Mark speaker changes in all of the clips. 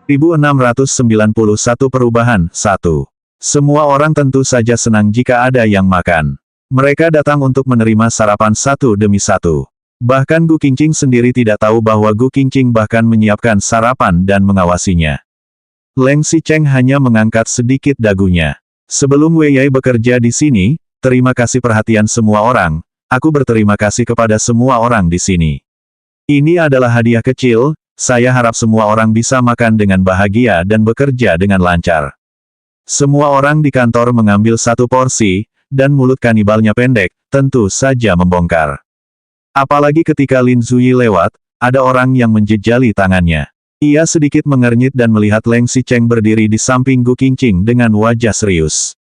Speaker 1: 1691 Perubahan 1. Semua orang tentu saja senang jika ada yang makan. Mereka datang untuk menerima sarapan satu demi satu. Bahkan Gu Qingqing sendiri tidak tahu bahwa Gu Qingqing bahkan menyiapkan sarapan dan mengawasinya. Leng Xicheng hanya mengangkat sedikit dagunya. Sebelum Wei Yai bekerja di sini, terima kasih perhatian semua orang. Aku berterima kasih kepada semua orang di sini. Ini adalah hadiah kecil. Saya harap semua orang bisa makan dengan bahagia dan bekerja dengan lancar. Semua orang di kantor mengambil satu porsi, dan mulut kanibalnya pendek, tentu saja membongkar. Apalagi ketika Lin Zuyi lewat, ada orang yang menjejali tangannya. Ia sedikit mengernyit dan melihat Leng Xicheng berdiri di samping Gu Qingqing dengan wajah serius.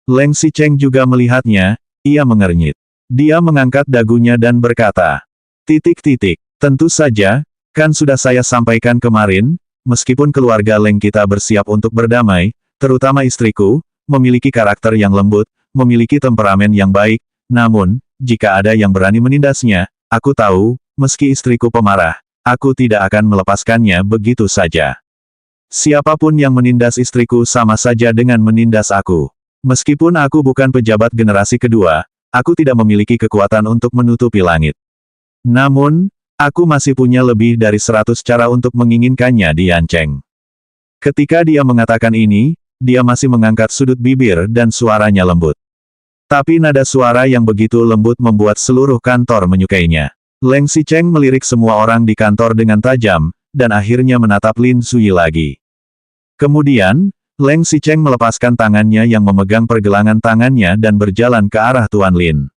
Speaker 1: Leng Xicheng juga melihatnya, ia mengernyit. Dia mengangkat dagunya dan berkata, tentu saja, kan sudah saya sampaikan kemarin, meskipun keluarga Leng kita bersiap untuk berdamai, terutama istriku, memiliki karakter yang lembut, memiliki temperamen yang baik, namun, jika ada yang berani menindasnya, aku tahu, meski istriku pemarah, aku tidak akan melepaskannya begitu saja. Siapapun yang menindas istriku sama saja dengan menindas aku. Meskipun aku bukan pejabat generasi kedua, aku tidak memiliki kekuatan untuk menutupi langit. Namun, aku masih punya lebih dari 100 cara untuk menginginkannya di Yancheng. Ketika dia mengatakan ini, dia masih mengangkat sudut bibir dan suaranya lembut. Tapi nada suara yang begitu lembut membuat seluruh kantor menyukainya. Leng Xicheng melirik semua orang di kantor dengan tajam, dan akhirnya menatap Lin Zuyi lagi. Kemudian, Leng Xicheng melepaskan tangannya yang memegang pergelangan tangannya dan berjalan ke arah Tuan Lin.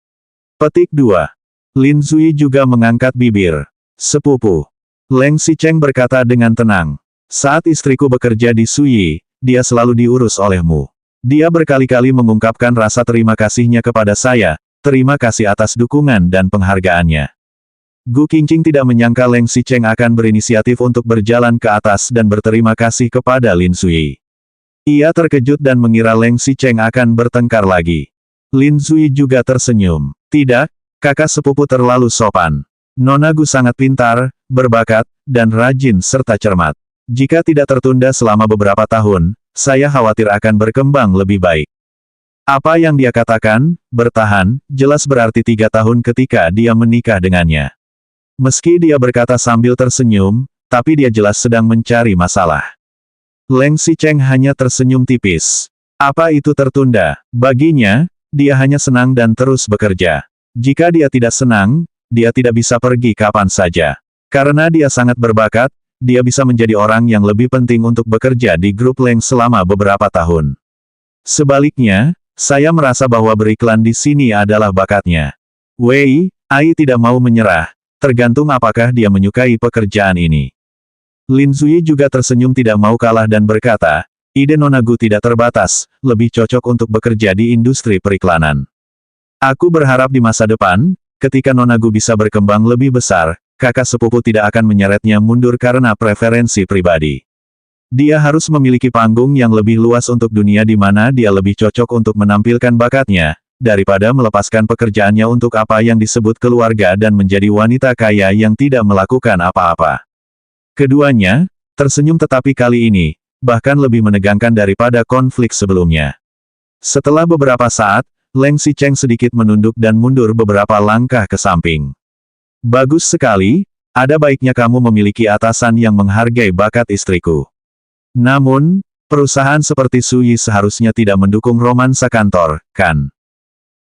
Speaker 1: Petik 2. Lin Zuyi juga mengangkat bibir. Sepupu. Leng Xicheng berkata dengan tenang. Saat istriku bekerja di Suyi, dia selalu diurus olehmu. Dia berkali-kali mengungkapkan rasa terima kasihnya kepada saya, terima kasih atas dukungan dan penghargaannya. Gu Qingqing tidak menyangka Leng Xicheng akan berinisiatif untuk berjalan ke atas dan berterima kasih kepada Lin Zuyi. Ia terkejut dan mengira Leng Xicheng akan bertengkar lagi. Lin Zuyi juga tersenyum. Tidak, kakak sepupu terlalu sopan. Nona Gu sangat pintar, berbakat, dan rajin serta cermat. Jika tidak tertunda selama beberapa tahun, saya khawatir akan berkembang lebih baik. Apa yang dia katakan, bertahan, jelas berarti 3 tahun ketika dia menikah dengannya. Meski dia berkata sambil tersenyum, tapi dia jelas sedang mencari masalah. Leng Xicheng hanya tersenyum tipis. Apa itu tertunda? Baginya, dia hanya senang dan terus bekerja. Jika dia tidak senang, dia tidak bisa pergi kapan saja. Karena dia sangat berbakat, dia bisa menjadi orang yang lebih penting untuk bekerja di grup Leng selama beberapa tahun. Sebaliknya, saya merasa bahwa beriklan di sini adalah bakatnya. Wei Ai tidak mau menyerah, tergantung apakah dia menyukai pekerjaan ini. Lin Zuyi juga tersenyum tidak mau kalah dan berkata, ide Nona Gu tidak terbatas, lebih cocok untuk bekerja di industri periklanan. Aku berharap di masa depan, ketika Nona Gu bisa berkembang lebih besar, kakak sepupu tidak akan menyeretnya mundur karena preferensi pribadi. Dia harus memiliki panggung yang lebih luas untuk dunia di mana dia lebih cocok untuk menampilkan bakatnya, daripada melepaskan pekerjaannya untuk apa yang disebut keluarga dan menjadi wanita kaya yang tidak melakukan apa-apa. Keduanya, tersenyum tetapi kali ini, bahkan lebih menegangkan daripada konflik sebelumnya. Setelah beberapa saat, Leng Xicheng sedikit menunduk dan mundur beberapa langkah ke samping. Bagus sekali, ada baiknya kamu memiliki atasan yang menghargai bakat istriku. Namun, perusahaan seperti Suyi seharusnya tidak mendukung romansa kantor, kan?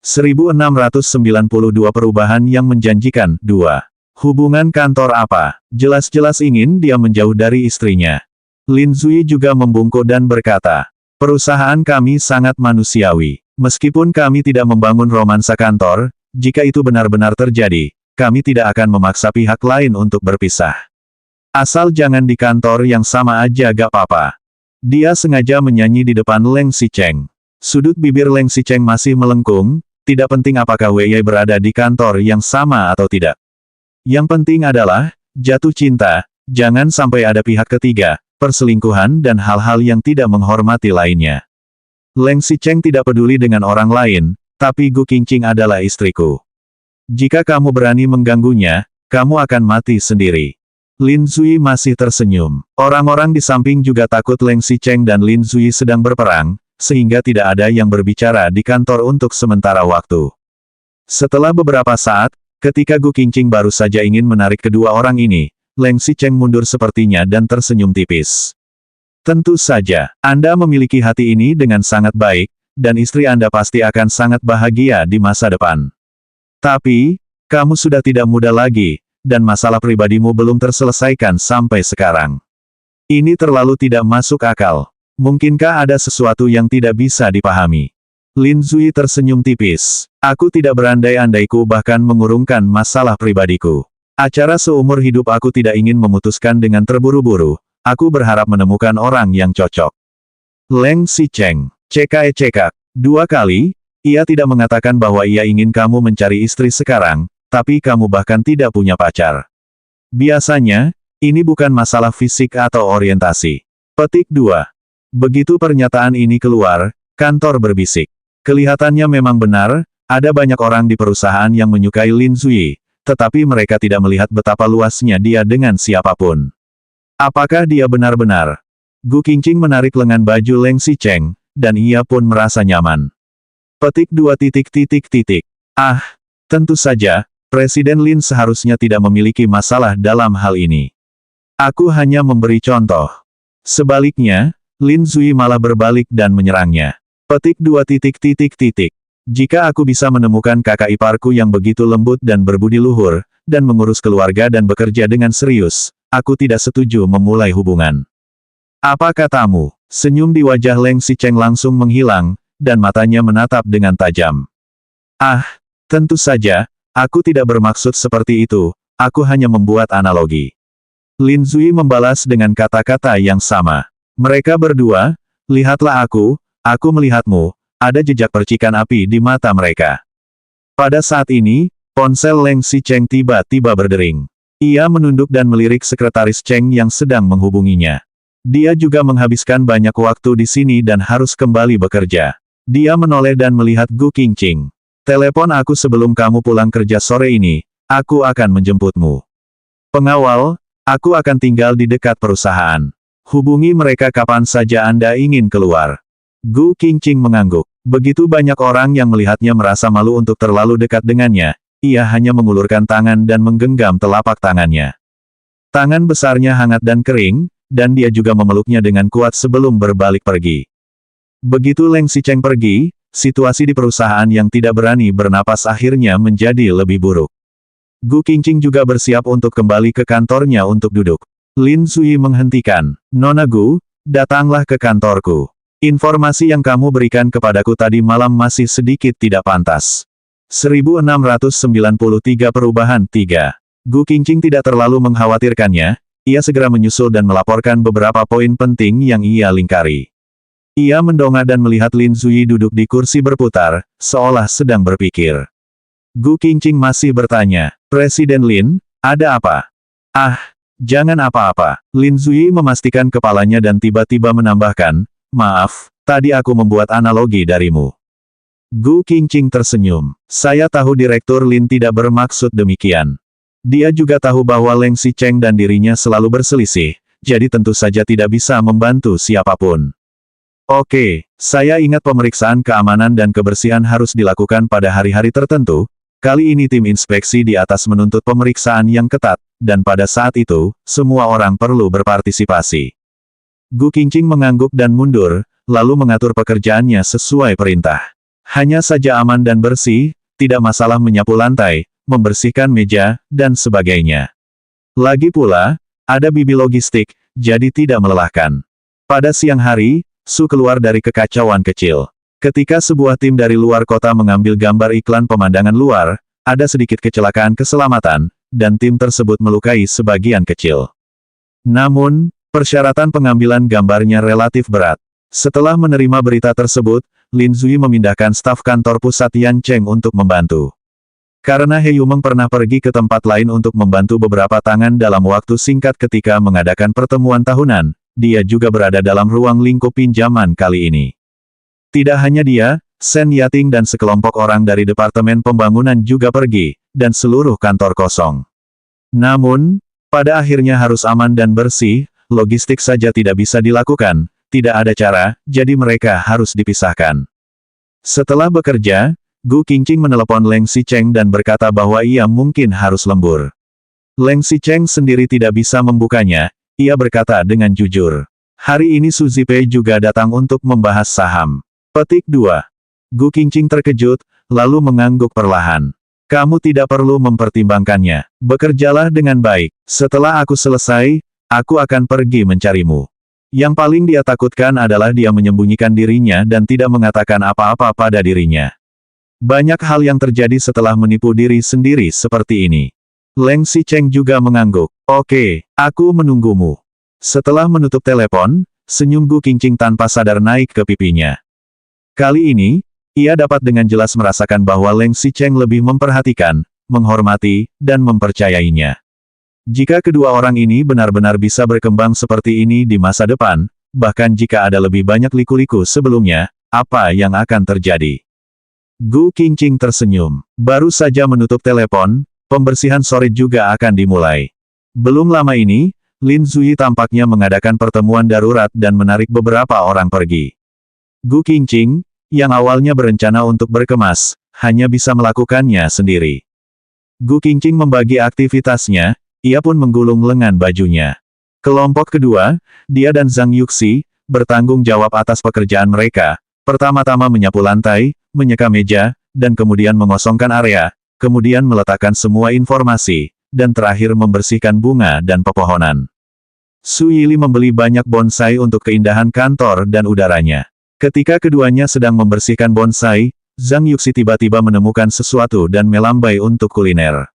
Speaker 1: 1692 Perubahan yang menjanjikan, 2. Hubungan kantor apa? Jelas-jelas ingin dia menjauh dari istrinya. Lin Zuyi juga membungkuk dan berkata, perusahaan kami sangat manusiawi. Meskipun kami tidak membangun romansa kantor, jika itu benar-benar terjadi, kami tidak akan memaksa pihak lain untuk berpisah. Asal jangan di kantor yang sama aja gak apa-apa. Dia sengaja menyanyi di depan Leng Xicheng. Sudut bibir Leng Xicheng masih melengkung, tidak penting apakah Wei Yai berada di kantor yang sama atau tidak. Yang penting adalah, jatuh cinta, jangan sampai ada pihak ketiga, perselingkuhan dan hal-hal yang tidak menghormati lainnya. Leng Xicheng tidak peduli dengan orang lain, tapi Gu Qingqing adalah istriku. Jika kamu berani mengganggunya, kamu akan mati sendiri. Lin Zui masih tersenyum. Orang-orang di samping juga takut Leng Xicheng dan Lin Zui sedang berperang, sehingga tidak ada yang berbicara di kantor untuk sementara waktu. Setelah beberapa saat, ketika Gu Qingqing baru saja ingin menarik kedua orang ini, Leng Xicheng mundur sepertinya dan tersenyum tipis. Tentu saja, Anda memiliki hati ini dengan sangat baik, dan istri Anda pasti akan sangat bahagia di masa depan. Tapi, kamu sudah tidak muda lagi, dan masalah pribadimu belum terselesaikan sampai sekarang. Ini terlalu tidak masuk akal. Mungkinkah ada sesuatu yang tidak bisa dipahami? Lin Zui tersenyum tipis. Aku tidak berandai-andaiku bahkan mengurungkan masalah pribadiku. Acara seumur hidup aku tidak ingin memutuskan dengan terburu-buru. Aku berharap menemukan orang yang cocok. Leng Xicheng. Cekak. 2 kali, ia tidak mengatakan bahwa ia ingin kamu mencari istri sekarang, tapi kamu bahkan tidak punya pacar. Biasanya, ini bukan masalah fisik atau orientasi. Petik 2. Begitu pernyataan ini keluar, kantor berbisik. Kelihatannya memang benar, ada banyak orang di perusahaan yang menyukai Lin Zui, tetapi mereka tidak melihat betapa luasnya dia dengan siapapun. Apakah dia benar-benar? Gu Qingqing menarik lengan baju Leng Xicheng, dan ia pun merasa nyaman. Petik 2. Ah, tentu saja, Presiden Lin seharusnya tidak memiliki masalah dalam hal ini. Aku hanya memberi contoh. Sebaliknya, Lin Zui malah berbalik dan menyerangnya. Petik 2. Jika aku bisa menemukan kakak iparku yang begitu lembut dan berbudi luhur, dan mengurus keluarga dan bekerja dengan serius, aku tidak setuju memulai hubungan. Apa katamu? Senyum di wajah Leng Xicheng langsung menghilang, dan matanya menatap dengan tajam. Ah, tentu saja, aku tidak bermaksud seperti itu, aku hanya membuat analogi. Lin Zui membalas dengan kata-kata yang sama. Mereka berdua, lihatlah aku melihatmu, ada jejak percikan api di mata mereka. Pada saat ini, ponsel Leng Xicheng tiba-tiba berdering. Ia menunduk dan melirik sekretaris Cheng yang sedang menghubunginya. Dia juga menghabiskan banyak waktu di sini dan harus kembali bekerja. Dia menoleh dan melihat Gu Qingqing. Telepon aku sebelum kamu pulang kerja sore ini, aku akan menjemputmu. Pengawal, aku akan tinggal di dekat perusahaan. Hubungi mereka kapan saja Anda ingin keluar. Gu Qingqing mengangguk. Begitu banyak orang yang melihatnya merasa malu untuk terlalu dekat dengannya, ia hanya mengulurkan tangan dan menggenggam telapak tangannya. Tangan besarnya hangat dan kering, dan dia juga memeluknya dengan kuat sebelum berbalik pergi. Begitu Leng Xicheng pergi, situasi di perusahaan yang tidak berani bernapas akhirnya menjadi lebih buruk. Gu Qingqing juga bersiap untuk kembali ke kantornya untuk duduk. Lin Zui menghentikan. Nona Gu, datanglah ke kantorku. Informasi yang kamu berikan kepadaku tadi malam masih sedikit tidak pantas. 1693 Perubahan 3. Gu Qingqing tidak terlalu mengkhawatirkannya. Ia segera menyusul dan melaporkan beberapa poin penting yang ia lingkari. Ia mendongak dan melihat Lin Zui duduk di kursi berputar, seolah sedang berpikir. Gu Qingqing masih bertanya, Presiden Lin, ada apa? Ah, jangan apa-apa. Lin Zui memastikan kepalanya dan tiba-tiba menambahkan, maaf, tadi aku membuat analogi darimu. Gu Qingqing tersenyum. Saya tahu Direktur Lin tidak bermaksud demikian. Dia juga tahu bahwa Leng Xicheng dan dirinya selalu berselisih, jadi tentu saja tidak bisa membantu siapapun. Oke, saya ingat pemeriksaan keamanan dan kebersihan harus dilakukan pada hari-hari tertentu. Kali ini tim inspeksi di atas menuntut pemeriksaan yang ketat, dan pada saat itu, semua orang perlu berpartisipasi. Gu Qingqing mengangguk dan mundur, lalu mengatur pekerjaannya sesuai perintah. Hanya saja aman dan bersih, tidak masalah menyapu lantai, membersihkan meja, dan sebagainya. Lagi pula, ada bibi logistik, jadi tidak melelahkan. Pada siang hari, Su keluar dari kekacauan kecil. Ketika sebuah tim dari luar kota mengambil gambar iklan pemandangan luar, ada sedikit kecelakaan keselamatan, dan tim tersebut melukai sebagian kecil. Namun, persyaratan pengambilan gambarnya relatif berat. Setelah menerima berita tersebut, Lin Zui memindahkan staf kantor pusat Yancheng untuk membantu. Karena He Yumeng pernah pergi ke tempat lain untuk membantu beberapa tangan dalam waktu singkat ketika mengadakan pertemuan tahunan, dia juga berada dalam ruang lingkup pinjaman kali ini. Tidak hanya dia, Shen Yating dan sekelompok orang dari Departemen Pembangunan juga pergi, dan seluruh kantor kosong. Namun, Pada akhirnya harus aman dan bersih, logistik saja tidak bisa dilakukan, tidak ada cara, jadi mereka harus dipisahkan. Setelah bekerja, Gu Qingqing menelepon Leng Xicheng dan berkata bahwa ia mungkin harus lembur. Leng Xicheng sendiri tidak bisa membukanya, ia berkata dengan jujur. Hari ini Su Zipei juga datang untuk membahas saham. Petik 2. Gu Qingqing terkejut, lalu mengangguk perlahan. Kamu tidak perlu mempertimbangkannya. Bekerjalah dengan baik. Setelah aku selesai, aku akan pergi mencarimu. Yang paling dia takutkan adalah dia menyembunyikan dirinya dan tidak mengatakan apa-apa pada dirinya. Banyak hal yang terjadi setelah menipu diri sendiri seperti ini. Leng Xicheng juga mengangguk. Oke, aku menunggumu. Setelah menutup telepon, senyum Gu Qingqing tanpa sadar naik ke pipinya. Kali ini, ia dapat dengan jelas merasakan bahwa Leng Xicheng lebih memperhatikan, menghormati, dan mempercayainya. Jika kedua orang ini benar-benar bisa berkembang seperti ini di masa depan, bahkan jika ada lebih banyak liku-liku sebelumnya, apa yang akan terjadi? Gu Qingqing tersenyum. Baru saja menutup telepon, pembersihan sore juga akan dimulai. Belum lama ini, Lin Zuyi tampaknya mengadakan pertemuan darurat dan menarik beberapa orang pergi. Gu Qingqing, yang awalnya berencana untuk berkemas, hanya bisa melakukannya sendiri. Gu Qingqing membagi aktivitasnya, ia pun menggulung lengan bajunya. Kelompok kedua, dia dan Zhang Yuxi, bertanggung jawab atas pekerjaan mereka, pertama-tama menyapu lantai, menyeka meja, dan kemudian mengosongkan area, kemudian meletakkan semua informasi, dan terakhir membersihkan bunga dan pepohonan. Su Yili membeli banyak bonsai untuk keindahan kantor dan udaranya. Ketika keduanya sedang membersihkan bonsai, Zhang Yuxi tiba-tiba menemukan sesuatu dan melambai untuk kuliner.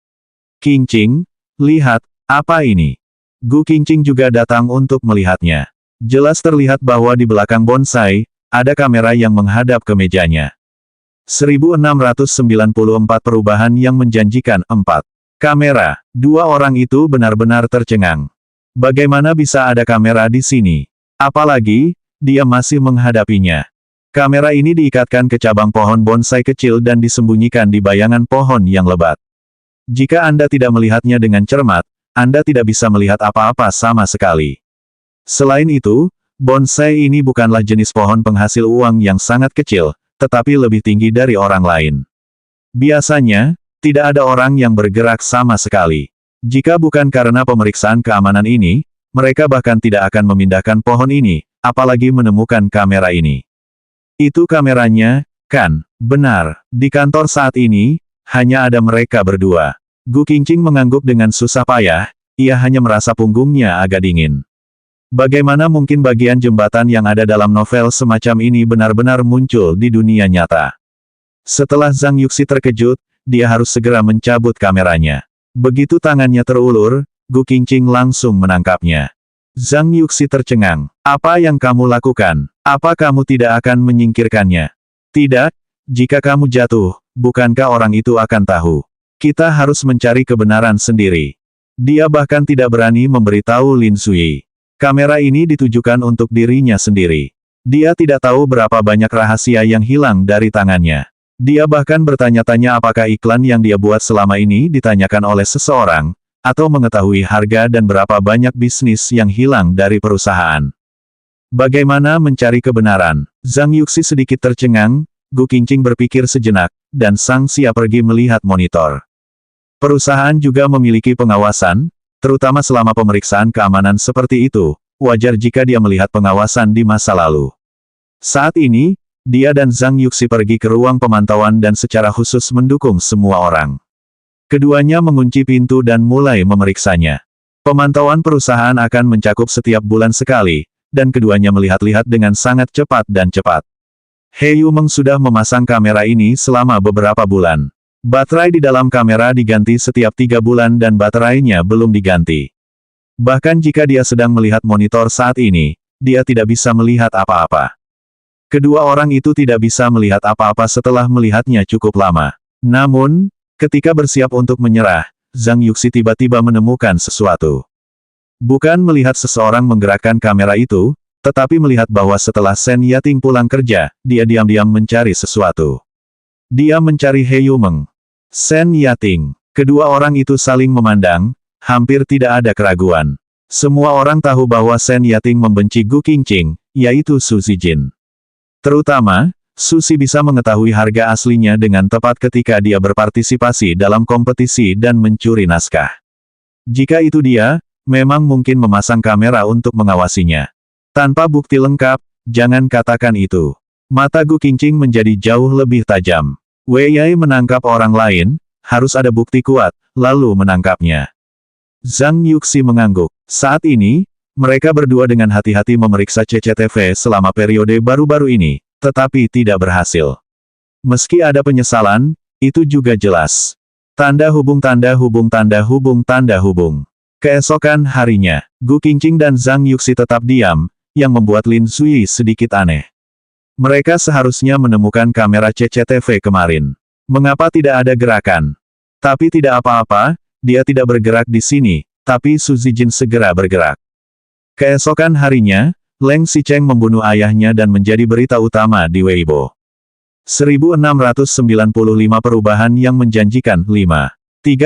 Speaker 1: Qingqing, lihat, apa ini? Gu Qingqing juga datang untuk melihatnya. Jelas terlihat bahwa di belakang bonsai, ada kamera yang menghadap ke mejanya. 1694 perubahan yang menjanjikan 4. Kamera. Dua orang itu benar-benar tercengang. Bagaimana bisa ada kamera di sini? Apalagi, dia masih menghadapinya. Kamera ini diikatkan ke cabang pohon bonsai kecil dan disembunyikan di bayangan pohon yang lebat. Jika Anda tidak melihatnya dengan cermat, Anda tidak bisa melihat apa-apa sama sekali. Selain itu, bonsai ini bukanlah jenis pohon penghasil uang yang sangat kecil, tetapi lebih tinggi dari orang lain. Biasanya, tidak ada orang yang bergerak sama sekali. Jika bukan karena pemeriksaan keamanan ini, mereka bahkan tidak akan memindahkan pohon ini, apalagi menemukan kamera ini. Itu kameranya, kan? Benar, di kantor saat ini, hanya ada mereka berdua. Gu Qingqing mengangguk dengan susah payah, ia hanya merasa punggungnya agak dingin. Bagaimana mungkin bagian jembatan yang ada dalam novel semacam ini benar-benar muncul di dunia nyata? Setelah Zhang Yuxi terkejut, dia harus segera mencabut kameranya. Begitu tangannya terulur, Gu Qingqing langsung menangkapnya. Zhang Yuxi tercengang. Apa yang kamu lakukan? Apa kamu tidak akan menyingkirkannya? Tidak, jika kamu jatuh, bukankah orang itu akan tahu? Kita harus mencari kebenaran sendiri. Dia bahkan tidak berani memberitahu Lin Zuyi. Kamera ini ditujukan untuk dirinya sendiri. Dia tidak tahu berapa banyak rahasia yang hilang dari tangannya. Dia bahkan bertanya-tanya apakah iklan yang dia buat selama ini ditanyakan oleh seseorang, atau mengetahui harga dan berapa banyak bisnis yang hilang dari perusahaan. Bagaimana mencari kebenaran? Zhang Yuxi sedikit tercengang, Gu Qingqing berpikir sejenak, dan Sang Xia pergi melihat monitor. Perusahaan juga memiliki pengawasan, terutama selama pemeriksaan keamanan seperti itu, wajar jika dia melihat pengawasan di masa lalu. Saat ini, dia dan Zhang Yuxi pergi ke ruang pemantauan dan secara khusus mendukung semua orang. Keduanya mengunci pintu dan mulai memeriksanya. Pemantauan perusahaan akan mencakup setiap bulan sekali, dan keduanya melihat-lihat dengan sangat cepat dan cepat. He Yumeng sudah memasang kamera ini selama beberapa bulan. Baterai di dalam kamera diganti setiap 3 bulan dan baterainya belum diganti. Bahkan jika dia sedang melihat monitor saat ini, dia tidak bisa melihat apa-apa. Kedua orang itu tidak bisa melihat apa-apa setelah melihatnya cukup lama. Namun, ketika bersiap untuk menyerah, Zhang Yuxi tiba-tiba menemukan sesuatu. Bukan melihat seseorang menggerakkan kamera itu, tetapi melihat bahwa setelah Shen Yating pulang kerja, dia diam-diam mencari sesuatu. Dia mencari He Yumeng. Shen Yating. Kedua orang itu saling memandang, hampir tidak ada keraguan. Semua orang tahu bahwa Shen Yating membenci Gu Qingqing, yaitu Su Zijin. Terutama, Su Si bisa mengetahui harga aslinya dengan tepat ketika dia berpartisipasi dalam kompetisi dan mencuri naskah. Jika itu dia, memang mungkin memasang kamera untuk mengawasinya. Tanpa bukti lengkap, jangan katakan itu. Mata Gu Qingqing menjadi jauh lebih tajam. Wei Yai menangkap orang lain, harus ada bukti kuat, lalu menangkapnya. Zhang Yuxi mengangguk. Saat ini, mereka berdua dengan hati-hati memeriksa CCTV selama periode baru-baru ini, tetapi tidak berhasil. Meski ada penyesalan, itu juga jelas. Tanda hubung tanda hubung tanda hubung tanda hubung. Keesokan harinya, Gu Qingqing dan Zhang Yuxi tetap diam, yang membuat Lin Zui sedikit aneh. Mereka seharusnya menemukan kamera CCTV kemarin. Mengapa tidak ada gerakan? Tapi tidak apa-apa, dia tidak bergerak di sini, tapi Su Zijin segera bergerak. Keesokan harinya, Leng Xicheng membunuh ayahnya dan menjadi berita utama di Weibo. 1695 perubahan yang menjanjikan 3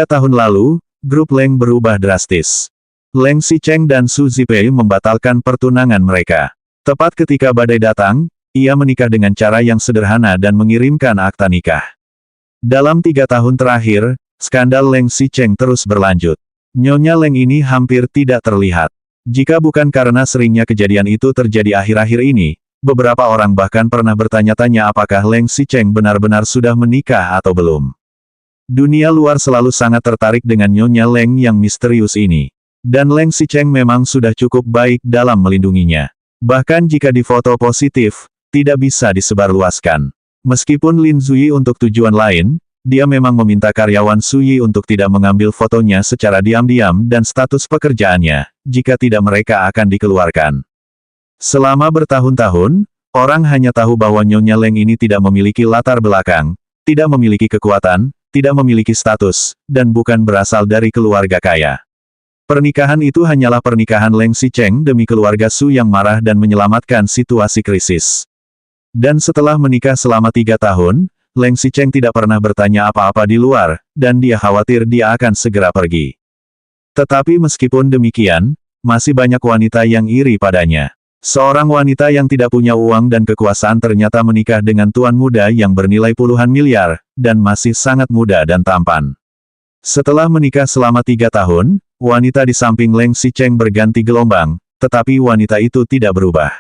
Speaker 1: tahun lalu, grup Leng berubah drastis. Leng Xicheng dan Su Zipei membatalkan pertunangan mereka. Tepat ketika badai datang, ia menikah dengan cara yang sederhana dan mengirimkan akta nikah. Dalam 3 tahun terakhir, skandal Leng Xicheng terus berlanjut. Nyonya Leng ini hampir tidak terlihat. Jika bukan karena seringnya kejadian itu terjadi akhir-akhir ini, beberapa orang bahkan pernah bertanya-tanya apakah Leng Xicheng benar-benar sudah menikah atau belum. Dunia luar selalu sangat tertarik dengan Nyonya Leng yang misterius ini. Dan Leng Xicheng memang sudah cukup baik dalam melindunginya. Bahkan jika difoto positif, tidak bisa disebarluaskan. Meskipun Lin Zui untuk tujuan lain, dia memang meminta karyawan Suyi untuk tidak mengambil fotonya secara diam-diam dan status pekerjaannya, jika tidak mereka akan dikeluarkan. Selama bertahun-tahun, orang hanya tahu bahwa Nyonya Leng ini tidak memiliki latar belakang, tidak memiliki kekuatan, tidak memiliki status, dan bukan berasal dari keluarga kaya. Pernikahan itu hanyalah pernikahan Leng Xicheng demi keluarga Su yang marah dan menyelamatkan situasi krisis. Dan setelah menikah selama 3 tahun, Leng Xicheng tidak pernah bertanya apa-apa di luar, dan dia khawatir dia akan segera pergi. Tetapi meskipun demikian, masih banyak wanita yang iri padanya. Seorang wanita yang tidak punya uang dan kekuasaan ternyata menikah dengan tuan muda yang bernilai puluhan miliar, dan masih sangat muda dan tampan. Setelah menikah selama 3 tahun, wanita di samping Leng Xicheng berganti gelombang, tetapi wanita itu tidak berubah.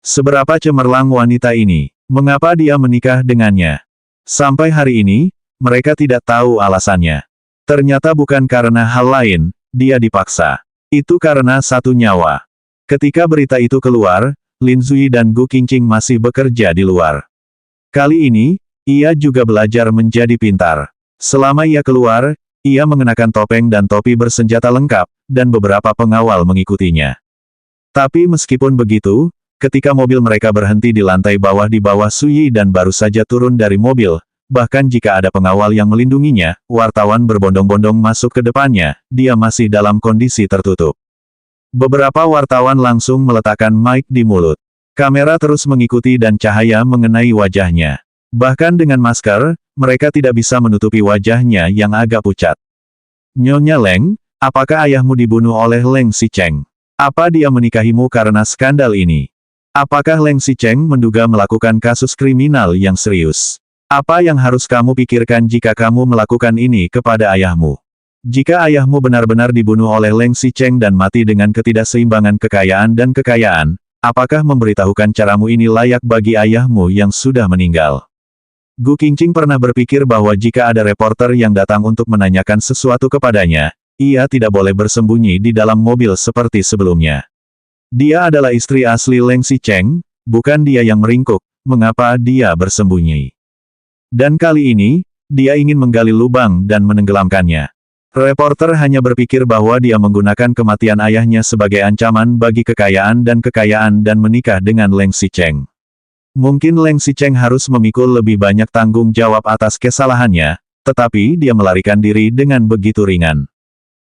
Speaker 1: Seberapa cemerlang wanita ini? Mengapa dia menikah dengannya? Sampai hari ini, mereka tidak tahu alasannya. Ternyata bukan karena hal lain, dia dipaksa. Itu karena satu nyawa. Ketika berita itu keluar, Lin Zui dan Gu Qingqing masih bekerja di luar. Kali ini, ia juga belajar menjadi pintar. Selama ia keluar, ia mengenakan topeng dan topi bersenjata lengkap, dan beberapa pengawal mengikutinya. Tapi meskipun begitu, ketika mobil mereka berhenti di lantai bawah di bawah Suyi dan baru saja turun dari mobil, bahkan jika ada pengawal yang melindunginya, wartawan berbondong-bondong masuk ke depannya, dia masih dalam kondisi tertutup. Beberapa wartawan langsung meletakkan mic di mulut. Kamera terus mengikuti dan cahaya mengenai wajahnya. Bahkan dengan masker, mereka tidak bisa menutupi wajahnya yang agak pucat. Nyonya Leng, apakah ayahmu dibunuh oleh Leng Xicheng? Apa dia menikahimu karena skandal ini? Apakah Leng Xicheng menduga melakukan kasus kriminal yang serius? Apa yang harus kamu pikirkan jika kamu melakukan ini kepada ayahmu? Jika ayahmu benar-benar dibunuh oleh Leng Xicheng dan mati dengan ketidakseimbangan kekayaan dan kekayaan, apakah memberitahukan caramu ini layak bagi ayahmu yang sudah meninggal? Gu Qingqing pernah berpikir bahwa jika ada reporter yang datang untuk menanyakan sesuatu kepadanya, ia tidak boleh bersembunyi di dalam mobil seperti sebelumnya. Dia adalah istri asli Leng Xicheng, bukan dia yang meringkuk, mengapa dia bersembunyi. Dan kali ini, dia ingin menggali lubang dan menenggelamkannya. Reporter hanya berpikir bahwa dia menggunakan kematian ayahnya sebagai ancaman bagi kekayaan dan menikah dengan Leng Xicheng. Mungkin Leng Xicheng harus memikul lebih banyak tanggung jawab atas kesalahannya, tetapi dia melarikan diri dengan begitu ringan.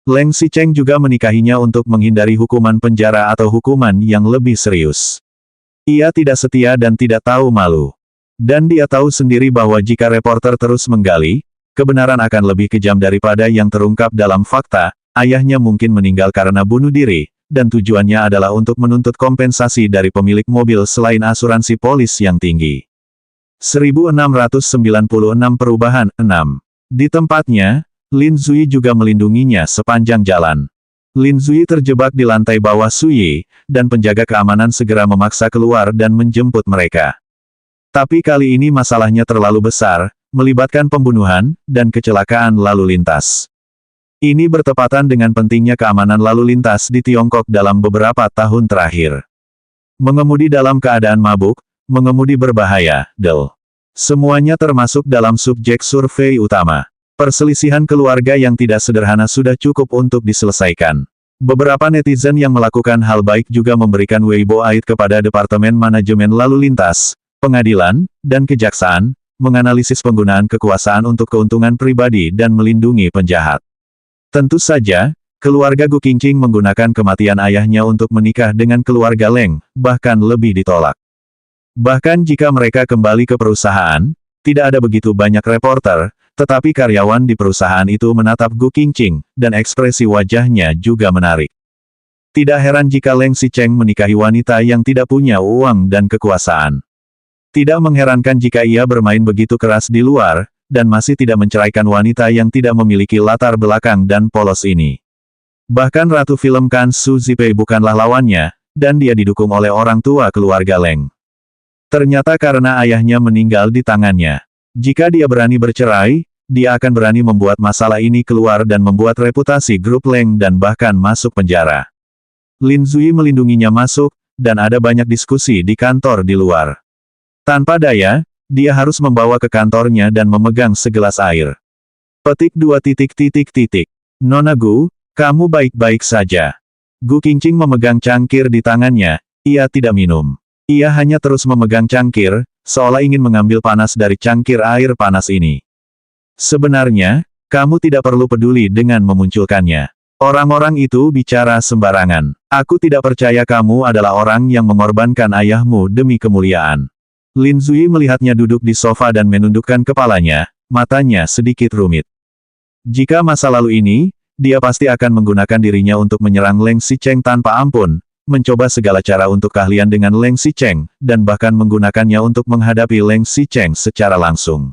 Speaker 1: Leng Xicheng juga menikahinya untuk menghindari hukuman penjara atau hukuman yang lebih serius. Ia tidak setia dan tidak tahu malu. Dan dia tahu sendiri bahwa jika reporter terus menggali, kebenaran akan lebih kejam daripada yang terungkap dalam fakta, ayahnya mungkin meninggal karena bunuh diri, dan tujuannya adalah untuk menuntut kompensasi dari pemilik mobil selain asuransi polis yang tinggi. 1696 Perubahan 6. Di tempatnya, Lin Zui juga melindunginya sepanjang jalan. Lin Zui terjebak di lantai bawah Suyi, dan penjaga keamanan segera memaksa keluar dan menjemput mereka. Tapi kali ini masalahnya terlalu besar, melibatkan pembunuhan, dan kecelakaan lalu lintas. Ini bertepatan dengan pentingnya keamanan lalu lintas di Tiongkok dalam beberapa tahun terakhir. Mengemudi dalam keadaan mabuk, mengemudi berbahaya, del. Semuanya termasuk dalam subjek survei utama. Perselisihan keluarga yang tidak sederhana sudah cukup untuk diselesaikan. Beberapa netizen yang melakukan hal baik juga memberikan Weibo Ait kepada Departemen Manajemen Lalu Lintas, Pengadilan, dan Kejaksaan, menganalisis penggunaan kekuasaan untuk keuntungan pribadi dan melindungi penjahat. Tentu saja, keluarga Gu Qingqing menggunakan kematian ayahnya untuk menikah dengan keluarga Leng, bahkan lebih ditolak. Bahkan jika mereka kembali ke perusahaan, tidak ada begitu banyak reporter, tetapi karyawan di perusahaan itu menatap Gu Qingqing, dan ekspresi wajahnya juga menarik. Tidak heran jika Leng Xicheng menikahi wanita yang tidak punya uang dan kekuasaan. Tidak mengherankan jika ia bermain begitu keras di luar, dan masih tidak menceraikan wanita yang tidak memiliki latar belakang dan polos ini. Bahkan Ratu Film Kan Su Zipei bukanlah lawannya, dan dia didukung oleh orang tua keluarga Leng. Ternyata karena ayahnya meninggal di tangannya. Jika dia berani bercerai, dia akan berani membuat masalah ini keluar dan membuat reputasi grup Leng dan bahkan masuk penjara. Lin Zui melindunginya masuk, dan ada banyak diskusi di kantor di luar. Tanpa daya, dia harus membawa ke kantornya dan memegang segelas air. Petik 2. Nona Gu, kamu baik-baik saja. Gu Qingqing memegang cangkir di tangannya, ia tidak minum. Ia hanya terus memegang cangkir, seolah ingin mengambil panas dari cangkir air panas ini. Sebenarnya, kamu tidak perlu peduli dengan memunculkannya. Orang-orang itu bicara sembarangan. Aku tidak percaya kamu adalah orang yang mengorbankan ayahmu demi kemuliaan. Lin Zui melihatnya duduk di sofa dan menundukkan kepalanya, matanya sedikit rumit. Jika masa lalu ini, dia pasti akan menggunakan dirinya untuk menyerang Leng Xicheng tanpa ampun, mencoba segala cara untuk keahlian dengan Leng Xicheng, dan bahkan menggunakannya untuk menghadapi Leng Xicheng secara langsung.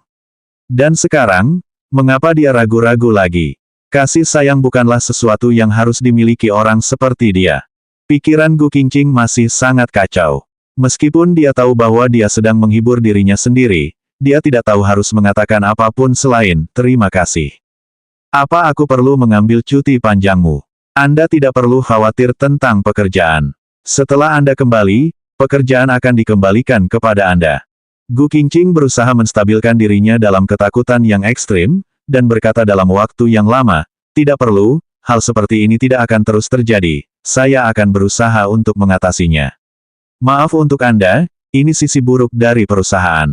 Speaker 1: Dan sekarang, mengapa dia ragu-ragu lagi? Kasih sayang bukanlah sesuatu yang harus dimiliki orang seperti dia. Pikiran Gu Qingqing masih sangat kacau. Meskipun dia tahu bahwa dia sedang menghibur dirinya sendiri, dia tidak tahu harus mengatakan apapun selain, terima kasih. Apa aku perlu mengambil cuti panjangmu? Anda tidak perlu khawatir tentang pekerjaan. Setelah Anda kembali, pekerjaan akan dikembalikan kepada Anda. Gu Qingqing berusaha menstabilkan dirinya dalam ketakutan yang ekstrim, dan berkata dalam waktu yang lama, tidak perlu, hal seperti ini tidak akan terus terjadi, saya akan berusaha untuk mengatasinya. Maaf untuk Anda, ini sisi buruk dari perusahaan.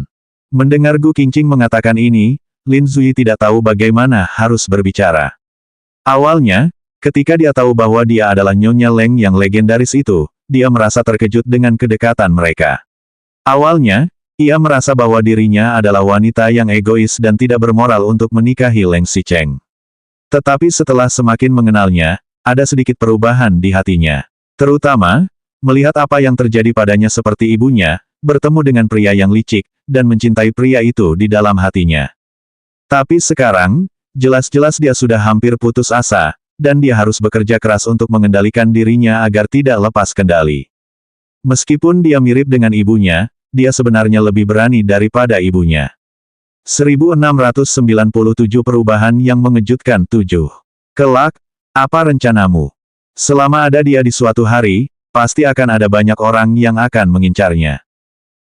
Speaker 1: Mendengar Gu Qingqing mengatakan ini, Lin Zui tidak tahu bagaimana harus berbicara. Awalnya, ketika dia tahu bahwa dia adalah Nyonya Leng yang legendaris itu, dia merasa terkejut dengan kedekatan mereka. Awalnya, ia merasa bahwa dirinya adalah wanita yang egois dan tidak bermoral untuk menikahi Leng Xicheng. Tetapi setelah semakin mengenalnya, ada sedikit perubahan di hatinya. Terutama, melihat apa yang terjadi padanya seperti ibunya, bertemu dengan pria yang licik, dan mencintai pria itu di dalam hatinya. Tapi sekarang, jelas-jelas dia sudah hampir putus asa, dan dia harus bekerja keras untuk mengendalikan dirinya agar tidak lepas kendali. Meskipun dia mirip dengan ibunya, dia sebenarnya lebih berani daripada ibunya. 1697 Perubahan yang mengejutkan 7. Kelak, apa rencanamu? Selama ada dia di suatu hari, pasti akan ada banyak orang yang akan mengincarnya.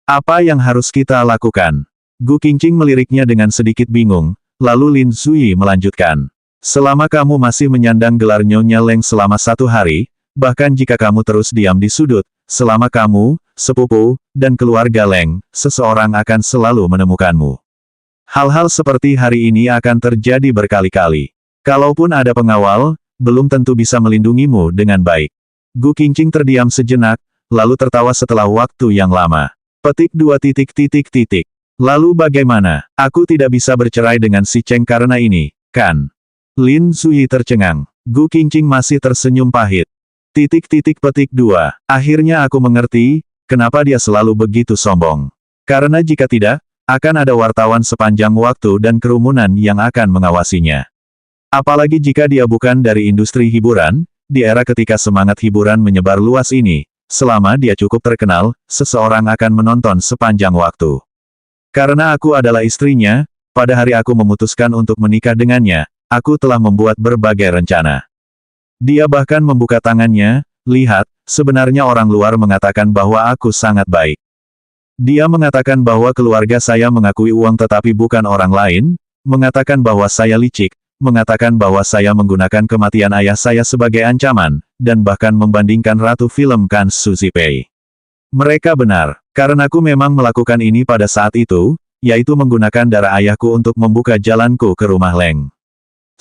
Speaker 1: Apa yang harus kita lakukan? Gu Qingqing meliriknya dengan sedikit bingung, lalu Lin Zui melanjutkan. Selama kamu masih menyandang gelar Nyonya Leng selama 1 hari, bahkan jika kamu terus diam di sudut, selama kamu, sepupu, dan keluarga Leng, seseorang akan selalu menemukanmu. Hal-hal seperti hari ini akan terjadi berkali-kali. Kalaupun ada pengawal, belum tentu bisa melindungimu dengan baik. Gu Qingqing terdiam sejenak, lalu tertawa setelah waktu yang lama. Petik 2. Lalu bagaimana? Aku tidak bisa bercerai dengan si Cheng karena ini, kan? Lin Zui tercengang. Gu Qingqing masih tersenyum pahit. Petik 2. Akhirnya aku mengerti, kenapa dia selalu begitu sombong. Karena jika tidak, akan ada wartawan sepanjang waktu dan kerumunan yang akan mengawasinya. Apalagi jika dia bukan dari industri hiburan, di era ketika semangat hiburan menyebar luas ini, selama dia cukup terkenal, seseorang akan menonton sepanjang waktu. Karena aku adalah istrinya, pada hari aku memutuskan untuk menikah dengannya, aku telah membuat berbagai rencana. Dia bahkan membuka tangannya, lihat, sebenarnya orang luar mengatakan bahwa aku sangat baik. Dia mengatakan bahwa keluarga saya mengakui uang tetapi bukan orang lain, mengatakan bahwa saya licik, mengatakan bahwa saya menggunakan kematian ayah saya sebagai ancaman, dan bahkan membandingkan ratu film Kan Suzy Pei. Mereka benar, karena aku memang melakukan ini pada saat itu, yaitu menggunakan darah ayahku untuk membuka jalanku ke rumah Leng.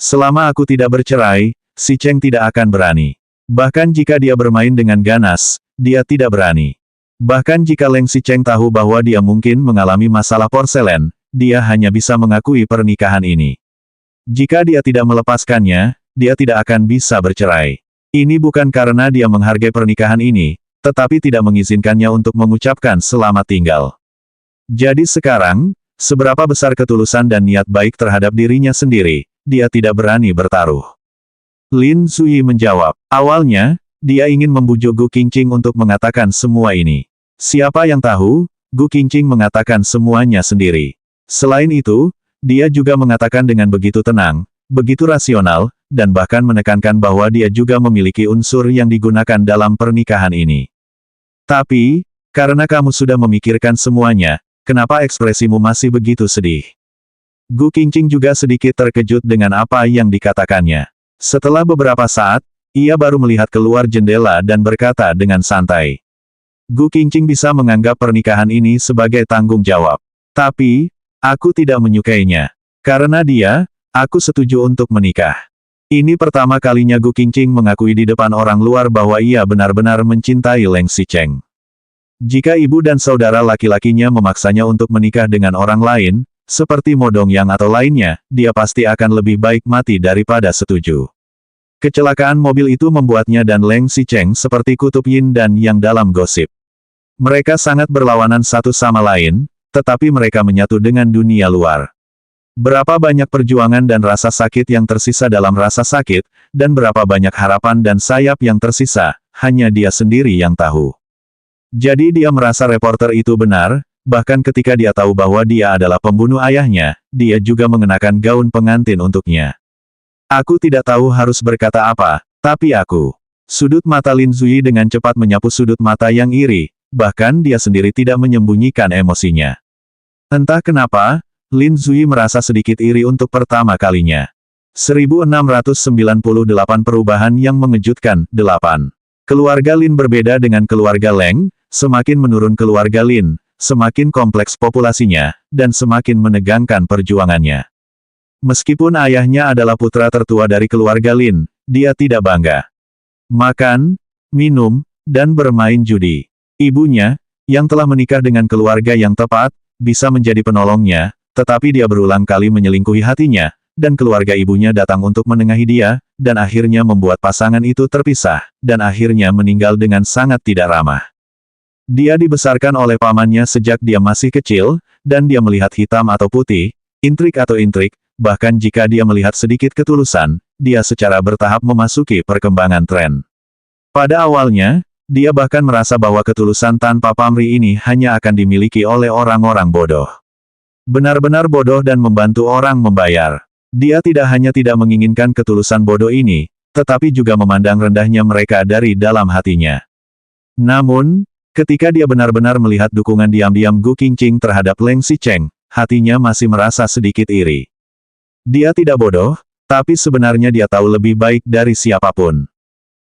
Speaker 1: Selama aku tidak bercerai, si Cheng tidak akan berani. Bahkan jika dia bermain dengan ganas, dia tidak berani. Bahkan jika Leng Xicheng tahu bahwa dia mungkin mengalami masalah porselen, dia hanya bisa mengakui pernikahan ini. Jika dia tidak melepaskannya, dia tidak akan bisa bercerai. Ini bukan karena dia menghargai pernikahan ini, tetapi tidak mengizinkannya untuk mengucapkan selamat tinggal. Jadi sekarang, seberapa besar ketulusan dan niat baik terhadap dirinya sendiri, dia tidak berani bertaruh. Lin Zui menjawab, awalnya, dia ingin membujuk Gu Qingqing untuk mengatakan semua ini. Siapa yang tahu, Gu Qingqing mengatakan semuanya sendiri. Selain itu, dia juga mengatakan dengan begitu tenang, begitu rasional, dan bahkan menekankan bahwa dia juga memiliki unsur yang digunakan dalam pernikahan ini. Tapi, karena kamu sudah memikirkan semuanya, kenapa ekspresimu masih begitu sedih? Gu Qingqing juga sedikit terkejut dengan apa yang dikatakannya. Setelah beberapa saat, ia baru melihat keluar jendela dan berkata dengan santai. Gu Qingqing bisa menganggap pernikahan ini sebagai tanggung jawab. Tapi, aku tidak menyukainya. Karena dia, aku setuju untuk menikah. Ini pertama kalinya Gu Qingqing mengakui di depan orang luar bahwa ia benar-benar mencintai Leng Xicheng. Jika ibu dan saudara laki-lakinya memaksanya untuk menikah dengan orang lain, seperti Mo Dongyang atau lainnya, dia pasti akan lebih baik mati daripada setuju. Kecelakaan mobil itu membuatnya dan Leng Xicheng seperti kutub yin dan yang dalam gosip. Mereka sangat berlawanan satu sama lain, tetapi mereka menyatu dengan dunia luar. Berapa banyak perjuangan dan rasa sakit yang tersisa dalam rasa sakit, dan berapa banyak harapan dan sayap yang tersisa, hanya dia sendiri yang tahu. Jadi dia merasa reporter itu benar, bahkan ketika dia tahu bahwa dia adalah pembunuh ayahnya, dia juga mengenakan gaun pengantin untuknya. Aku tidak tahu harus berkata apa, tapi aku. Sudut mata Lin Zui dengan cepat menyapu sudut mata yang iri, bahkan dia sendiri tidak menyembunyikan emosinya. Entah kenapa, Lin Zui merasa sedikit iri untuk pertama kalinya. 1698 perubahan yang mengejutkan, 8. Keluarga Lin berbeda dengan keluarga Leng, semakin menurun keluarga Lin, semakin kompleks populasinya, dan semakin menegangkan perjuangannya. Meskipun ayahnya adalah putra tertua dari keluarga Lin, dia tidak bangga. Makan, minum, dan bermain judi. Ibunya, yang telah menikah dengan keluarga yang tepat, bisa menjadi penolongnya, tetapi dia berulang kali menyelingkuhi hatinya, dan keluarga ibunya datang untuk menengahi dia, dan akhirnya membuat pasangan itu terpisah, dan akhirnya meninggal dengan sangat tidak ramah. Dia dibesarkan oleh pamannya sejak dia masih kecil, dan dia melihat hitam atau putih, intrik atau intrik, bahkan jika dia melihat sedikit ketulusan, dia secara bertahap memasuki perkembangan tren. Pada awalnya, dia bahkan merasa bahwa ketulusan tanpa pamrih ini hanya akan dimiliki oleh orang-orang bodoh. Benar-benar bodoh dan membantu orang membayar. Dia tidak hanya tidak menginginkan ketulusan bodoh ini, tetapi juga memandang rendahnya mereka dari dalam hatinya. Namun, ketika dia benar-benar melihat dukungan diam-diam Gu Qingqing terhadap Leng Xicheng, hatinya masih merasa sedikit iri. Dia tidak bodoh, tapi sebenarnya dia tahu lebih baik dari siapapun.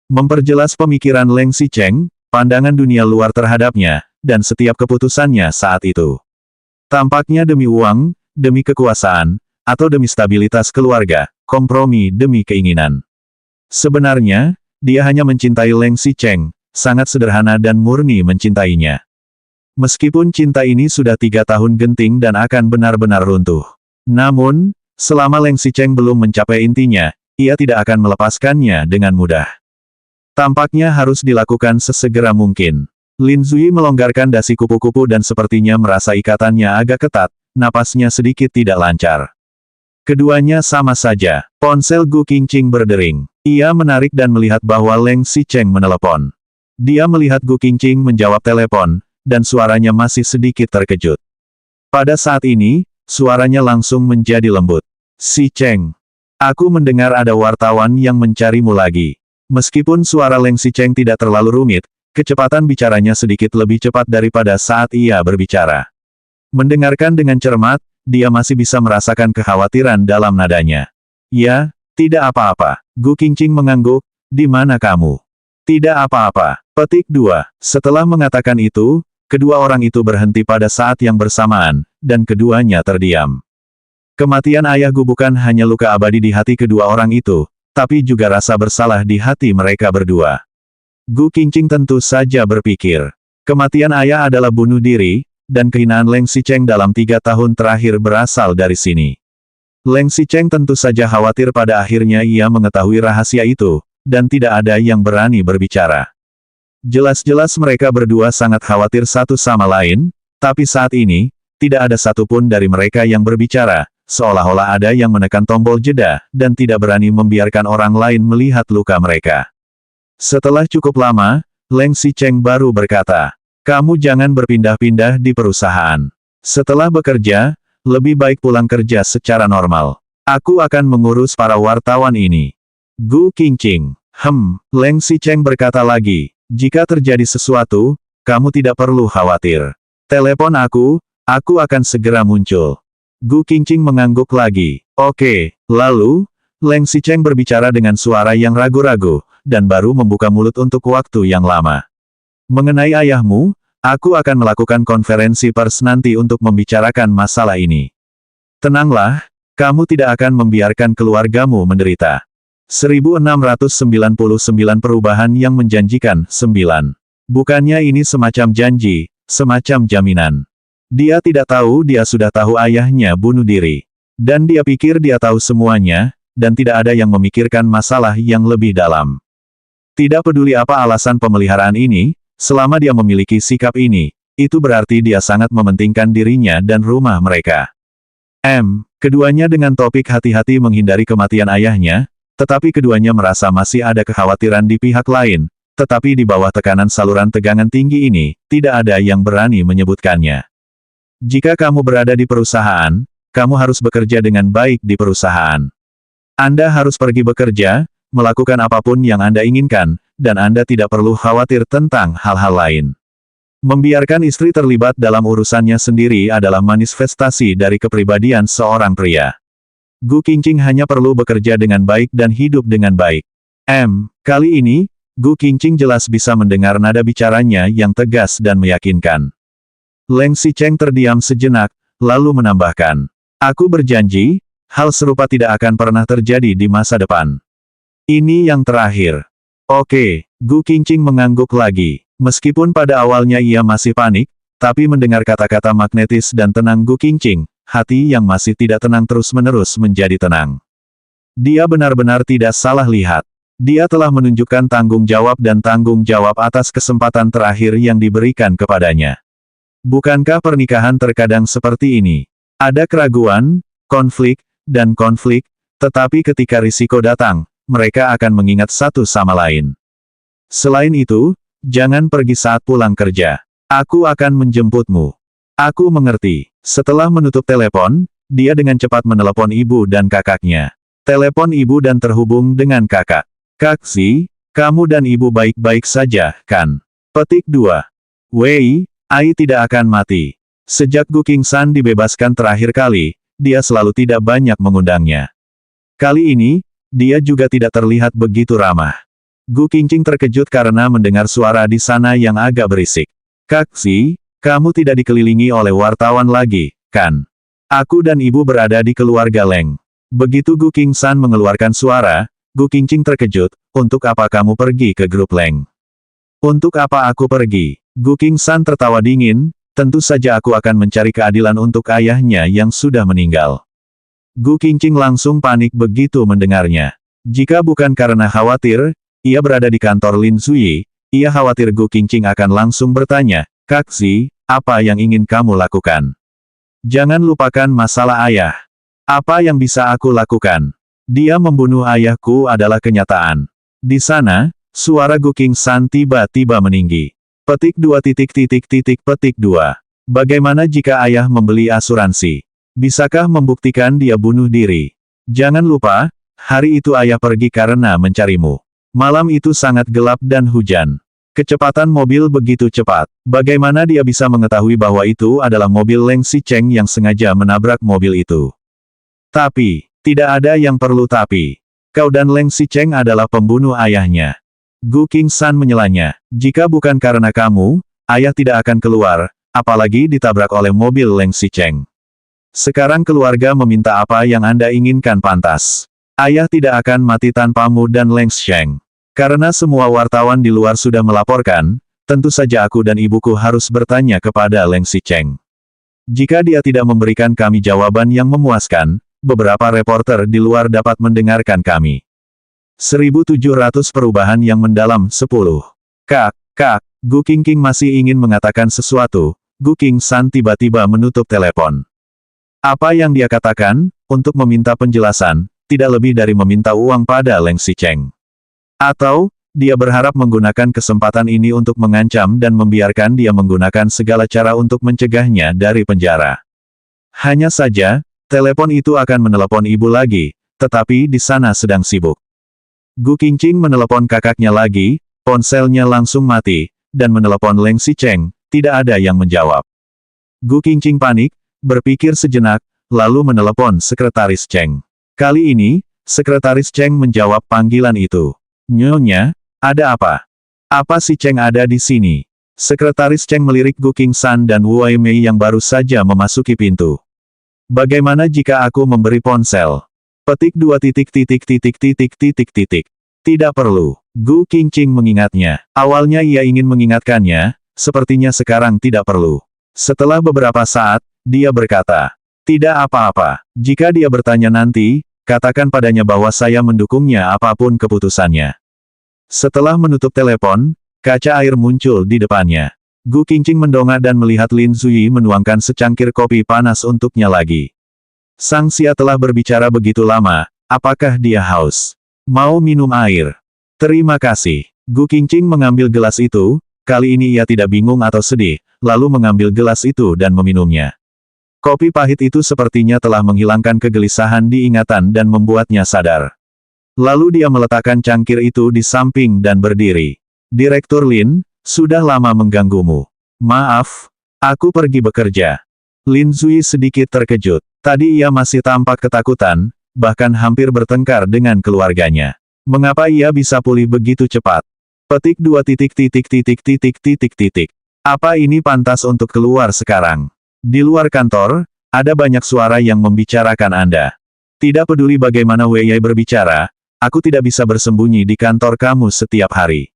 Speaker 1: Memperjelas pemikiran Leng Xicheng, pandangan dunia luar terhadapnya, dan setiap keputusannya saat itu. Tampaknya demi uang, demi kekuasaan, atau demi stabilitas keluarga, kompromi demi keinginan. Sebenarnya, dia hanya mencintai Leng Xicheng, sangat sederhana dan murni mencintainya. Meskipun cinta ini sudah 3 tahun genting dan akan benar-benar runtuh. Namun, selama Leng Xicheng belum mencapai intinya, ia tidak akan melepaskannya dengan mudah. Tampaknya harus dilakukan sesegera mungkin. Lin Zui melonggarkan dasi kupu-kupu dan sepertinya merasa ikatannya agak ketat, napasnya sedikit tidak lancar. Keduanya sama saja. Ponsel Gu Qingqing berdering. Ia menarik dan melihat bahwa Leng Xicheng menelepon. Dia melihat Gu Qingqing menjawab telepon, dan suaranya masih sedikit terkejut. Pada saat ini, suaranya langsung menjadi lembut. Xicheng, aku mendengar ada wartawan yang mencarimu lagi. Meskipun suara Leng Xicheng tidak terlalu rumit, kecepatan bicaranya sedikit lebih cepat daripada saat ia berbicara. Mendengarkan dengan cermat, dia masih bisa merasakan kekhawatiran dalam nadanya. Ya, tidak apa-apa. Gu Qingqing mengangguk, di mana kamu? Tidak apa-apa. Petik 2. Setelah mengatakan itu, kedua orang itu berhenti pada saat yang bersamaan, dan keduanya terdiam. Kematian ayahku bukan hanya luka abadi di hati kedua orang itu, tapi juga rasa bersalah di hati mereka berdua. Gu Qingqing tentu saja berpikir, kematian ayah adalah bunuh diri, dan kehinaan Leng Xicheng dalam 3 tahun terakhir berasal dari sini. Leng Xicheng tentu saja khawatir pada akhirnya ia mengetahui rahasia itu, dan tidak ada yang berani berbicara. Jelas-jelas mereka berdua sangat khawatir satu sama lain, tapi saat ini, tidak ada satupun dari mereka yang berbicara, seolah-olah ada yang menekan tombol jeda, dan tidak berani membiarkan orang lain melihat luka mereka. Setelah cukup lama, Leng Xicheng baru berkata, kamu jangan berpindah-pindah di perusahaan. Setelah bekerja, lebih baik pulang kerja secara normal. Aku akan mengurus para wartawan ini. Gu Qingqing, Leng Xicheng berkata lagi, jika terjadi sesuatu, kamu tidak perlu khawatir. Telepon aku akan segera muncul. Gu Qingqing mengangguk lagi. Oke, lalu, Leng Xicheng berbicara dengan suara yang ragu-ragu, dan baru membuka mulut untuk waktu yang lama. Mengenai ayahmu, aku akan melakukan konferensi pers nanti untuk membicarakan masalah ini. Tenanglah, kamu tidak akan membiarkan keluargamu menderita. 1699 perubahan yang menjanjikan, 9. Bukannya ini semacam janji, semacam jaminan. Dia tidak tahu dia sudah tahu ayahnya bunuh diri. Dan dia pikir dia tahu semuanya, dan tidak ada yang memikirkan masalah yang lebih dalam. Tidak peduli apa alasan pemeliharaan ini, selama dia memiliki sikap ini, itu berarti dia sangat mementingkan dirinya dan rumah mereka. Keduanya dengan topik hati-hati menghindari kematian ayahnya, tetapi keduanya merasa masih ada kekhawatiran di pihak lain, tetapi di bawah tekanan saluran tegangan tinggi ini, tidak ada yang berani menyebutkannya. Jika kamu berada di perusahaan, kamu harus bekerja dengan baik di perusahaan. Anda harus pergi bekerja, melakukan apapun yang Anda inginkan, dan Anda tidak perlu khawatir tentang hal-hal lain. Membiarkan istri terlibat dalam urusannya sendiri adalah manifestasi dari kepribadian seorang pria. Gu Qingqing hanya perlu bekerja dengan baik dan hidup dengan baik. Kali ini, Gu Qingqing jelas bisa mendengar nada bicaranya yang tegas dan meyakinkan. Leng Xicheng terdiam sejenak, lalu menambahkan, aku berjanji, hal serupa tidak akan pernah terjadi di masa depan. Ini yang terakhir. Oke, Gu Qingqing mengangguk lagi. Meskipun pada awalnya ia masih panik, tapi mendengar kata-kata magnetis dan tenang Gu Qingqing, hati yang masih tidak tenang terus-menerus menjadi tenang. Dia benar-benar tidak salah lihat. Dia telah menunjukkan tanggung jawab dan tanggung jawab atas kesempatan terakhir yang diberikan kepadanya. Bukankah pernikahan terkadang seperti ini? Ada keraguan, konflik, dan konflik, tetapi ketika risiko datang, mereka akan mengingat satu sama lain. Selain itu, jangan pergi saat pulang kerja. Aku akan menjemputmu. Aku mengerti. Setelah menutup telepon, dia dengan cepat menelepon ibu dan kakaknya. Telepon ibu dan terhubung dengan kakak. Kak Zi, kamu dan ibu baik-baik saja, kan? Petik 2. Wei, Ai tidak akan mati. Sejak Gu Qingsan dibebaskan terakhir kali, dia selalu tidak banyak mengundangnya. Kali ini, dia juga tidak terlihat begitu ramah. Gu Qingqing terkejut karena mendengar suara di sana yang agak berisik. Kak Zi, kamu tidak dikelilingi oleh wartawan lagi, kan? Aku dan ibu berada di keluarga Leng. Begitu Gu Qingsan mengeluarkan suara, Gu Qingqing terkejut, untuk apa kamu pergi ke grup Leng? Untuk apa aku pergi? Gu Qingsan tertawa dingin, tentu saja aku akan mencari keadilan untuk ayahnya yang sudah meninggal. Gu Qingqing langsung panik begitu mendengarnya. Jika bukan karena khawatir, ia berada di kantor Lin Zuyi, ia khawatir Gu Qingqing akan langsung bertanya, Kak Zi, apa yang ingin kamu lakukan? Jangan lupakan masalah ayah. Apa yang bisa aku lakukan? Dia membunuh ayahku adalah kenyataan. Di sana, suara Gu Qingsan tiba-tiba meninggi. Petik 2 petik 2. Bagaimana jika ayah membeli asuransi? Bisakah membuktikan dia bunuh diri? Jangan lupa, hari itu ayah pergi karena mencarimu. Malam itu sangat gelap dan hujan. Kecepatan mobil begitu cepat. Bagaimana dia bisa mengetahui bahwa itu adalah mobil Leng Xicheng yang sengaja menabrak mobil itu? Tapi, tidak ada yang perlu tapi. Kau dan Leng Xicheng adalah pembunuh ayahnya. Gu Qingsan menyelanya. Jika bukan karena kamu, ayah tidak akan keluar, apalagi ditabrak oleh mobil Leng Xicheng. Sekarang keluarga meminta apa yang Anda inginkan pantas. Ayah tidak akan mati tanpamu dan Leng Xicheng. Karena semua wartawan di luar sudah melaporkan, tentu saja aku dan ibuku harus bertanya kepada Leng Xicheng. Jika dia tidak memberikan kami jawaban yang memuaskan, beberapa reporter di luar dapat mendengarkan kami. 1700 perubahan yang mendalam 10. Kak, Gu Qingqing masih ingin mengatakan sesuatu, Gu Qingsan tiba-tiba menutup telepon. Apa yang dia katakan, untuk meminta penjelasan, tidak lebih dari meminta uang pada Leng Xicheng. Atau, dia berharap menggunakan kesempatan ini untuk mengancam dan membiarkan dia menggunakan segala cara untuk mencegahnya dari penjara. Hanya saja, telepon itu akan menelepon ibu lagi, tetapi di sana sedang sibuk. Gu Qingqing menelepon kakaknya lagi, ponselnya langsung mati, dan menelepon Leng Xicheng, tidak ada yang menjawab. Gu Qingqing panik, berpikir sejenak, lalu menelepon sekretaris Cheng. Kali ini, sekretaris Cheng menjawab panggilan itu. Nyonya, ada apa? Apa si Cheng ada di sini? Sekretaris Cheng melirik Gu Qingsan dan Wu Weimei yang baru saja memasuki pintu. Bagaimana jika aku memberi ponsel? Petik 2 Tidak perlu. Gu Qingqing mengingatnya. Awalnya ia ingin mengingatkannya, sepertinya sekarang tidak perlu. Setelah beberapa saat, dia berkata, tidak apa-apa. Jika dia bertanya nanti, katakan padanya bahwa saya mendukungnya apapun keputusannya. Setelah menutup telepon, kaca air muncul di depannya. Gu Qingqing mendongak dan melihat Lin Zuyi menuangkan secangkir kopi panas untuknya lagi. Sang Xia telah berbicara begitu lama, apakah dia haus? Mau minum air? Terima kasih. Gu Qingqing mengambil gelas itu, kali ini ia tidak bingung atau sedih, lalu mengambil gelas itu dan meminumnya. Kopi pahit itu sepertinya telah menghilangkan kegelisahan di ingatan dan membuatnya sadar. Lalu dia meletakkan cangkir itu di samping dan berdiri. Direktur Lin, sudah lama mengganggumu. Maaf, aku pergi bekerja. Lin Zuyi sedikit terkejut. Tadi ia masih tampak ketakutan, bahkan hampir bertengkar dengan keluarganya. Mengapa ia bisa pulih begitu cepat? Petik 2 Apa ini pantas untuk keluar sekarang? Di luar kantor, ada banyak suara yang membicarakan Anda. Tidak peduli bagaimana Wei Yai berbicara, aku tidak bisa bersembunyi di kantor kamu setiap hari.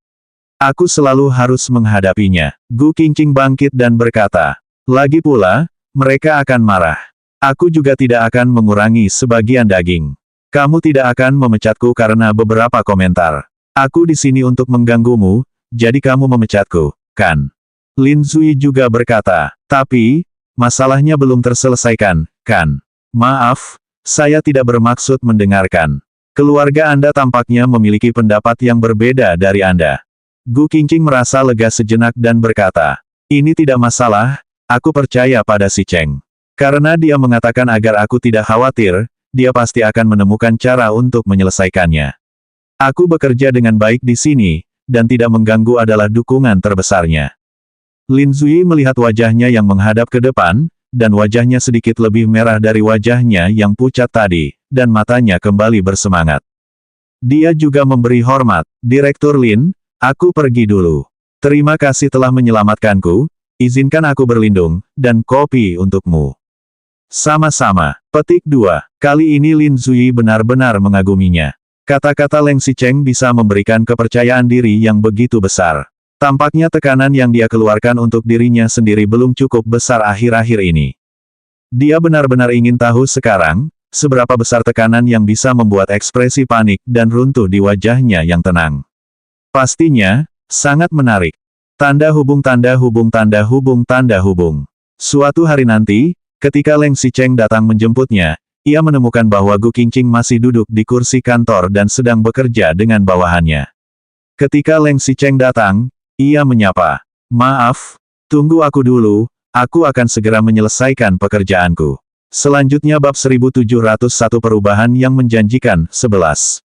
Speaker 1: Aku selalu harus menghadapinya. Gu Qingqing bangkit dan berkata, lagi pula, mereka akan marah. Aku juga tidak akan mengurangi sebagian daging. Kamu tidak akan memecatku karena beberapa komentar. Aku di sini untuk mengganggumu, jadi kamu memecatku, kan? Lin Zuyi juga berkata, tapi, masalahnya belum terselesaikan, kan? Maaf, saya tidak bermaksud mendengarkan. Keluarga Anda tampaknya memiliki pendapat yang berbeda dari Anda. Gu Qingqing merasa lega sejenak dan berkata, ini tidak masalah, aku percaya pada si Cheng. Karena dia mengatakan agar aku tidak khawatir, dia pasti akan menemukan cara untuk menyelesaikannya. Aku bekerja dengan baik di sini, dan tidak mengganggu adalah dukungan terbesarnya. Lin Zuyi melihat wajahnya yang menghadap ke depan, dan wajahnya sedikit lebih merah dari wajahnya yang pucat tadi, dan matanya kembali bersemangat. Dia juga memberi hormat, Direktur Lin, aku pergi dulu. Terima kasih telah menyelamatkanku, izinkan aku berlindung, dan kopi untukmu. Sama-sama. Petik 2. Kali ini Lin Zuyi benar-benar mengaguminya. Kata-kata Leng Xicheng bisa memberikan kepercayaan diri yang begitu besar. Tampaknya tekanan yang dia keluarkan untuk dirinya sendiri belum cukup besar akhir-akhir ini. Dia benar-benar ingin tahu sekarang, seberapa besar tekanan yang bisa membuat ekspresi panik dan runtuh di wajahnya yang tenang. Pastinya, sangat menarik. Tanda hubung tanda hubung tanda hubung tanda hubung. Suatu hari nanti, ketika Leng Xicheng datang menjemputnya, ia menemukan bahwa Gu Qingqing masih duduk di kursi kantor dan sedang bekerja dengan bawahannya. Ketika Leng Xicheng datang, ia menyapa, "Maaf, tunggu aku dulu, aku akan segera menyelesaikan pekerjaanku." Selanjutnya bab 1701 perubahan yang menjanjikan, 11.